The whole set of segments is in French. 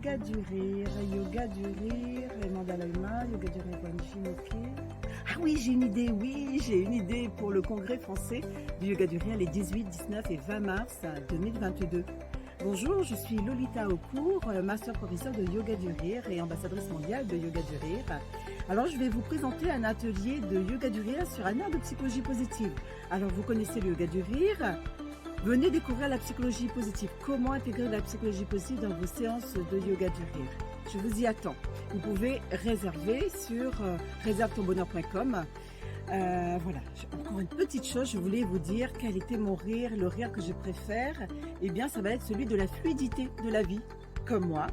yoga du rire, et Mandalaima, yoga du rire, ok. Ah oui, j'ai une idée pour le congrès français du yoga du rire les 18, 19 et 20 mars 2022. Bonjour, je suis Lolita Aucourt, master professeur de yoga du rire et ambassadrice mondiale de yoga du rire. Alors je vais vous présenter un atelier de yoga du rire sur un art de psychologie positive. Alors vous connaissez le yoga du rire? Venez découvrir la psychologie positive. Comment intégrer la psychologie positive dans vos séances de yoga du rire? Je vous y attends. Vous pouvez réserver sur réservetonbonheur.com. Voilà, encore une petite chose, je voulais vous dire quel était mon rire, le rire que je préfère. Eh bien, ça va être celui de la fluidité de la vie, comme moi.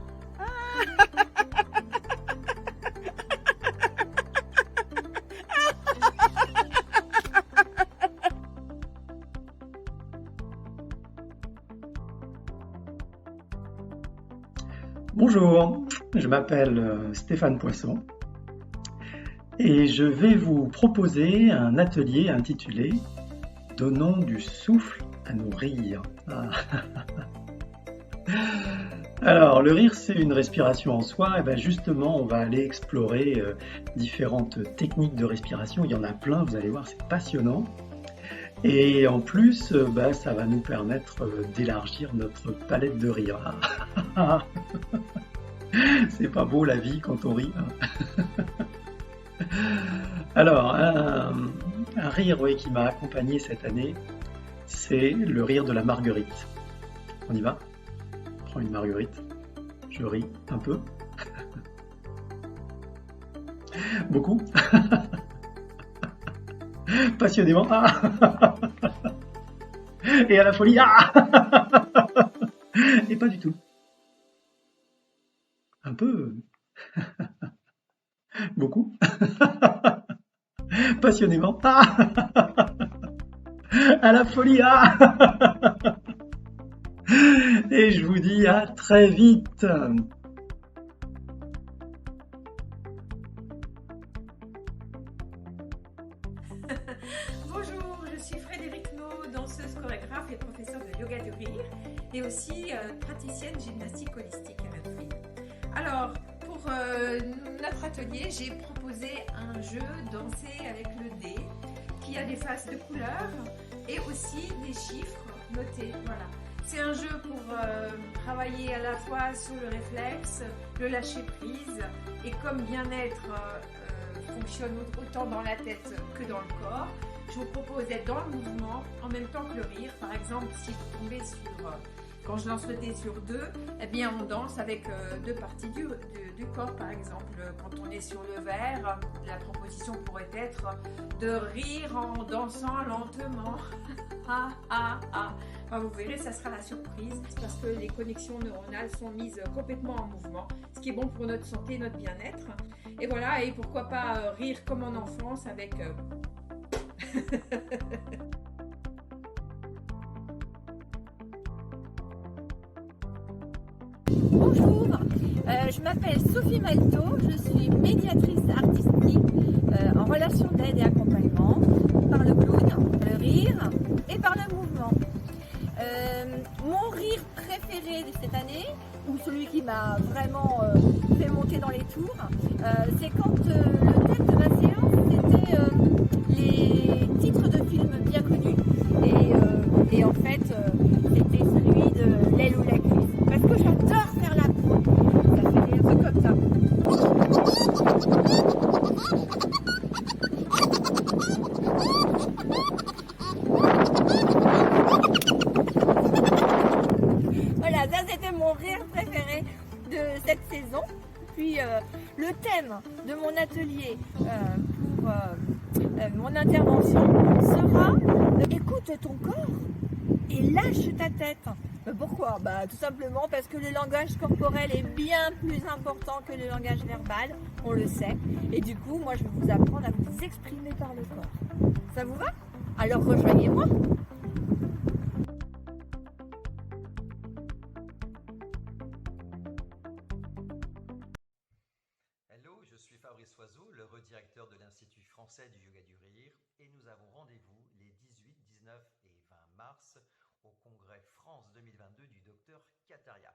Bonjour, je m'appelle Stéphane Poisson et je vais vous proposer un atelier intitulé « Donnons du souffle à nos rires ». Alors, le rire, c'est une respiration en soi. Et bien justement, on va aller explorer différentes techniques de respiration. Il y en a plein, vous allez voir, c'est passionnant. Et en plus, ça va nous permettre d'élargir notre palette de rire. C'est pas beau la vie quand on rit. Alors, un rire qui m'a accompagné cette année, c'est le rire de la marguerite. On y va? Je prends une marguerite, je ris un peu. Beaucoup. Passionnément. Et à la folie. Et pas du tout. Un peu. Beaucoup. Passionnément. À la folie. Et je vous dis à très vite. Bonjour, je suis Frédéric No, danseuse, chorégraphe et professeure de yoga du rire et aussi praticienne gymnastique holistique à Rennes. Alors, pour notre atelier, j'ai proposé un jeu danser avec le dé qui a des faces de couleurs et aussi des chiffres notés. Voilà. C'est un jeu pour travailler à la fois sur le réflexe, le lâcher prise et comme bien-être fonctionne autant dans la tête que dans le corps. Je vous propose d'être dans le mouvement en même temps que le rire. Par exemple, si vous tombez sur, quand je lance le dé sur 2, eh bien on danse avec deux parties du corps. Par exemple, quand on est sur le verre, la proposition pourrait être de rire en dansant lentement. Enfin, vous verrez, ça sera la surprise parce que les connexions neuronales sont mises complètement en mouvement, ce qui est bon pour notre santé, notre bien-être. Et voilà, et pourquoi pas rire comme en enfance avec... Bonjour, je m'appelle Sophie Malto, je suis médiatrice artistique en relation d'aide et accompagnement par le clown, le rire et par le mouvement. Mon rire préféré de cette année, ou celui qui m'a vraiment fait monter dans les tours, c'est quand le thème de ma séance c'était les titres de films bien connus et en fait c'était celui de L'aile ou la cuisse parce que j'adore faire la proue, ça fait des trucs comme ça. Voilà, ça c'était mon rire préféré de cette saison. Puis le thème de mon atelier pour mon intervention sera écoute ton corps et lâche ta tête. Pourquoi? Tout simplement parce que le langage corporel est bien plus important que le langage verbal, on le sait. Et du coup, moi je vais vous apprendre à vous exprimer par le corps. Ça vous va? Alors rejoignez-moi. Hello, je suis Fabrice Oiseau, le redirecteur de l'Institut français du yoga du rire et nous avons rendez-vous les 18, 19 et 20 mars au congrès France 2022 du Dr Kataria.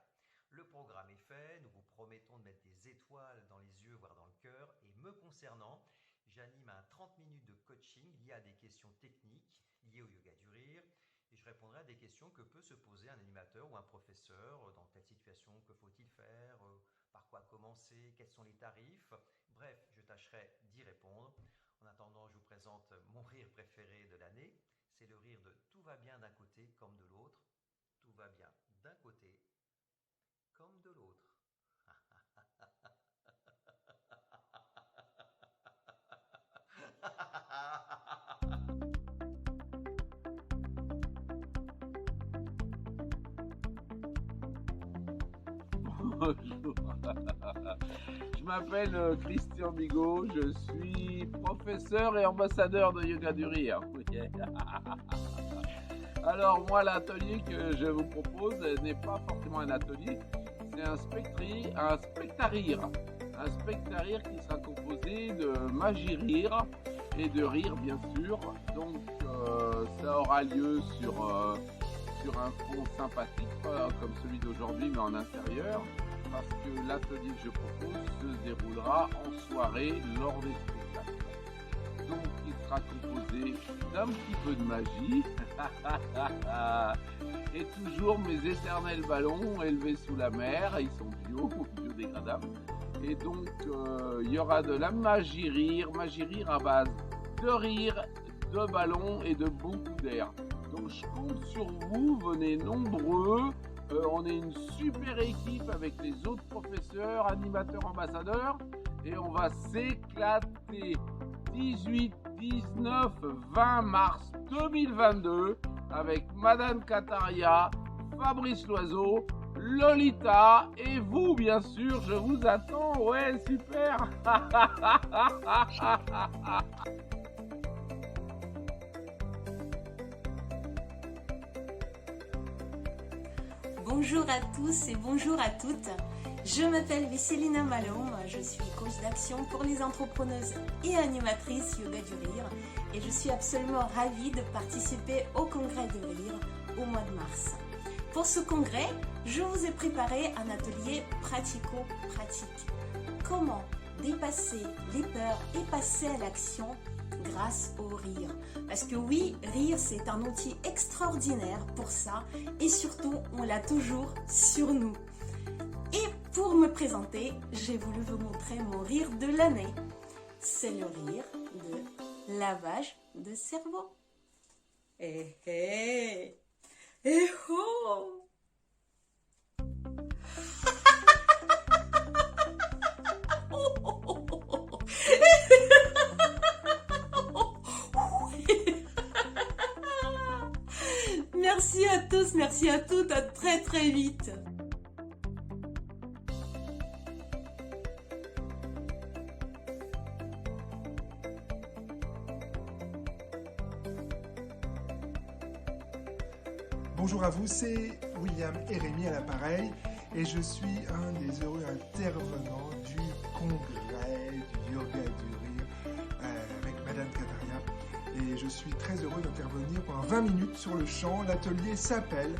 Le point programme est fait, nous vous promettons de mettre des étoiles dans les yeux, voire dans le cœur. Et me concernant, j'anime un 30 minutes de coaching lié à des questions techniques liées au yoga du rire. Et je répondrai à des questions que peut se poser un animateur ou un professeur. Dans telle situation, que faut-il faire? Par quoi commencer? Quels sont les tarifs? Bref, je tâcherai d'y répondre. En attendant, je vous présente mon rire préféré de l'année. C'est le rire de tout va bien d'un côté comme de l'autre. Tout va bien d'un côté comme de l'autre. Bonjour, je m'appelle Christian Bigot, je suis professeur et ambassadeur de Yoga du Rire. Alors moi, l'atelier que je vous propose n'est pas forcément un atelier, c'est un spectarire. Un spectarire qui sera composé de magie rire et de rire bien sûr. Donc ça aura lieu sur un fond sympathique, comme celui d'aujourd'hui, mais en intérieur, parce que l'atelier que je propose se déroulera en soirée lors des spectacles. Donc il sera composé d'un petit peu de magie et toujours mes éternels ballons élevés sous la mer, ils sont biodégradables. Et donc il y aura de la magie rire à base de rire, de ballons et de beaucoup d'air. Donc je compte sur vous, venez nombreux, on est une super équipe avec les autres professeurs, animateurs, ambassadeurs et on va s'éclater 18, 19, 20 mars 2022 avec Madame Kataria, Fabrice Loiseau, Lolita et vous bien sûr, je vous attends, ouais super. Bonjour à tous et bonjour à toutes. Je m'appelle Vesselina Malom, je suis coach d'action pour les entrepreneuses et animatrices Yoga du Rire et je suis absolument ravie de participer au congrès de rire au mois de mars. Pour ce congrès, je vous ai préparé un atelier pratico-pratique. Comment dépasser les peurs et passer à l'action grâce au rire. Parce que oui, rire c'est un outil extraordinaire pour ça et surtout on l'a toujours sur nous. Et pour me présenter, j'ai voulu vous montrer mon rire de l'année. C'est le rire de lavage de cerveau. Eh eh, eh oh. Merci à tous, merci à toutes, à très très vite. Bonjour à vous, c'est William et Rémi à l'appareil et je suis un des heureux intervenants du congrès du yoga du rire avec Madame Kataria et je suis très heureux d'intervenir pendant 20 minutes sur le chant. L'atelier s'appelle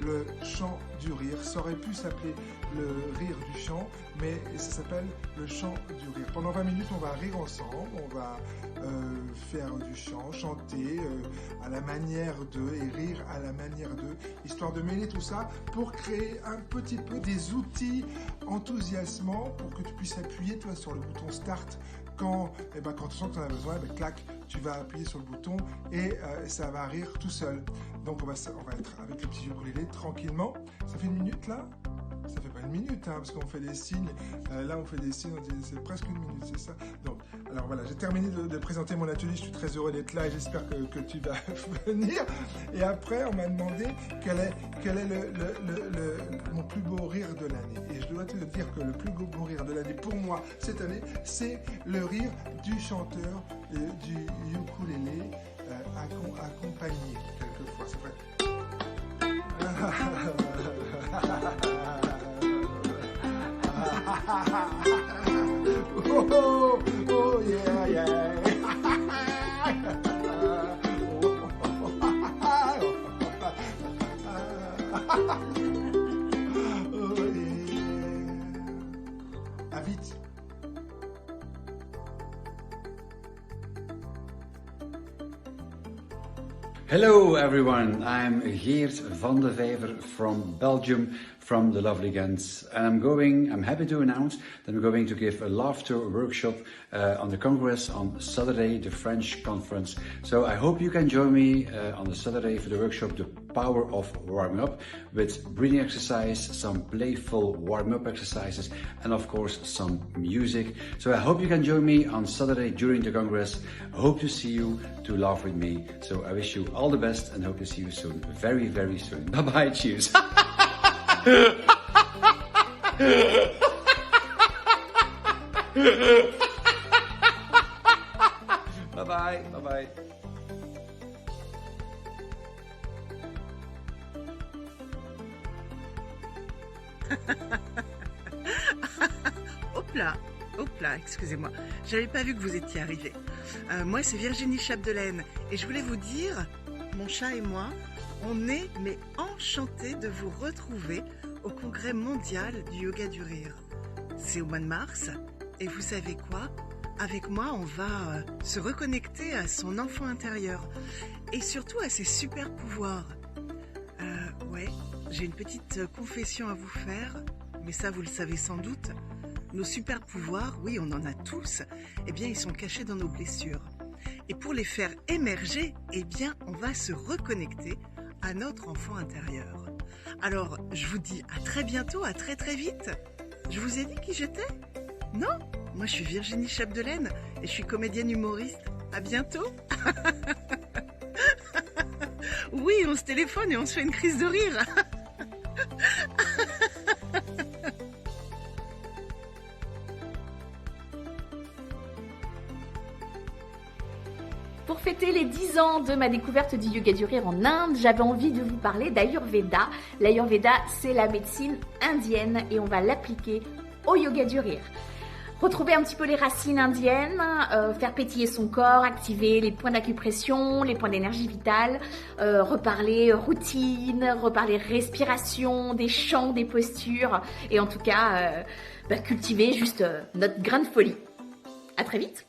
le chant du rire. Ça aurait pu s'appeler le rire du chant, mais ça s'appelle le chant du rire. Pendant 20 minutes, on va rire ensemble, on va faire du chant, chanter à la manière d'eux et rire à la manière d'eux, histoire de mêler tout ça pour créer un petit peu des outils enthousiasmants pour que tu puisses appuyer toi sur le bouton start quand tu sens que tu en as besoin, clac, tu vas appuyer sur le bouton et ça va rire tout seul. Donc on va être avec le petit ukulélé tranquillement. Ça fait 1 minute là? Ça fait pas 1 minute parce qu'on fait des signes. Là on fait des signes, c'est presque 1 minute, c'est ça. Donc alors voilà, j'ai terminé de présenter mon atelier. Je suis très heureux d'être là et j'espère que tu vas venir. Et après on m'a demandé quel est mon plus beau rire de l'année. Et je dois te dire que le plus beau rire de l'année pour moi cette année, c'est le rire du chanteur du ukulélé accompagné quelquefois. C'est vrai. Oh yeah yeah. Oh yeah. Hello everyone, I'm Geert van de Vijver from Belgium, from the lovely Ghent, and I'm happy to announce that I'm going to give a laughter workshop on the Congress on Saturday, the French conference. So I hope you can join me on the Saturday for the workshop, The Power of Warming Up, with breathing exercise, some playful warm-up exercises, and of course some music. So I hope you can join me on Saturday during the Congress. I hope to see you, to laugh with me. So I wish you all the best and hope to see you soon, very, very soon. Bye-bye, cheers. Bye-bye, bye-bye. Hop là, excusez-moi, j'avais pas vu que vous étiez arrivé. Moi c'est Virginie Chapdelaine et je voulais vous dire, mon chat et moi, on est mais enchantés de vous retrouver au congrès mondial du yoga du rire. C'est au mois de mars et vous savez quoi? Avec moi on va se reconnecter à son enfant intérieur et surtout à ses super pouvoirs. Ouais, j'ai une petite confession à vous faire, mais ça vous le savez sans doute. Nos super pouvoirs, oui, on en a tous, eh bien, ils sont cachés dans nos blessures. Et pour les faire émerger, eh bien, on va se reconnecter à notre enfant intérieur. Alors, je vous dis à très bientôt, à très très vite. Je vous ai dit qui j'étais? Non? Moi, je suis Virginie Chapdelaine et je suis comédienne humoriste. À bientôt. Oui, on se téléphone et on se fait une crise de rire. Pour fêter les 10 ans de ma découverte du yoga du rire en Inde, j'avais envie de vous parler d'Ayurveda. L'Ayurveda, c'est la médecine indienne et on va l'appliquer au yoga du rire. Retrouver un petit peu les racines indiennes, faire pétiller son corps, activer les points d'acupression, les points d'énergie vitale, reparler routine, reparler respiration, des chants, des postures et en tout cas cultiver juste notre grain de folie. À très vite.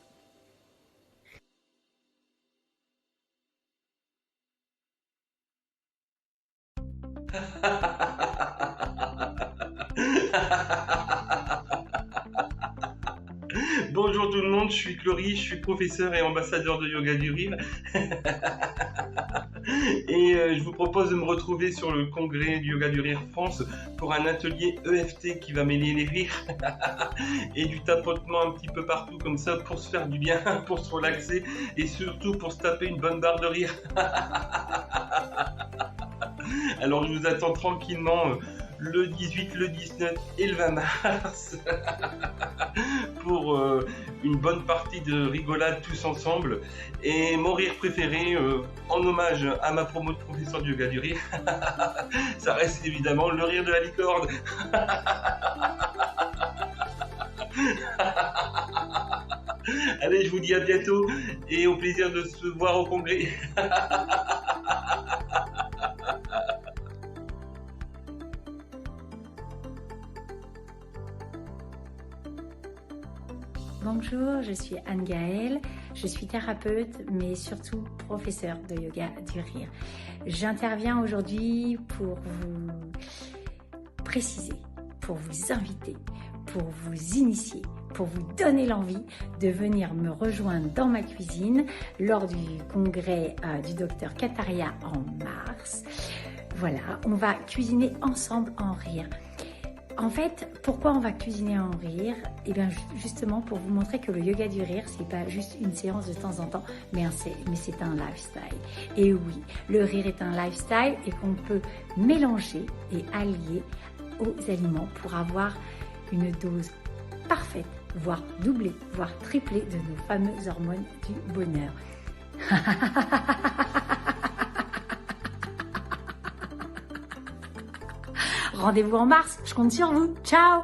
Bonjour tout le monde, je suis Cloris, je suis professeur et ambassadeur de Yoga du Rire. Et je vous propose de me retrouver sur le congrès du Yoga du Rire France pour un atelier EFT qui va mêler les rires et du tapotement un petit peu partout comme ça pour se faire du bien, pour se relaxer et surtout pour se taper une bonne barre de rire. Alors je vous attends tranquillement le 18, le 19 et le 20 mars pour une bonne partie de rigolade tous ensemble. Et mon rire préféré, en hommage à ma promo de professeur de yoga du rire, ça reste évidemment le rire de la licorne. Allez, je vous dis à bientôt et au plaisir de se voir au congrès. Bonjour, je suis Anne-Gaëlle, je suis thérapeute mais surtout professeure de yoga du rire. J'interviens aujourd'hui pour vous préciser, pour vous inviter, pour vous initier, pour vous donner l'envie de venir me rejoindre dans ma cuisine lors du congrès du docteur Kataria en mars. Voilà, on va cuisiner ensemble en rire. En fait, pourquoi on va cuisiner en rire? Eh bien, justement pour vous montrer que le yoga du rire, c'est pas juste une séance de temps en temps, mais c'est un lifestyle. Et oui, le rire est un lifestyle et qu'on peut mélanger et allier aux aliments pour avoir une dose parfaite, voire doublée, voire triplée de nos fameuses hormones du bonheur. Rendez-vous en mars, je compte sur vous. Ciao!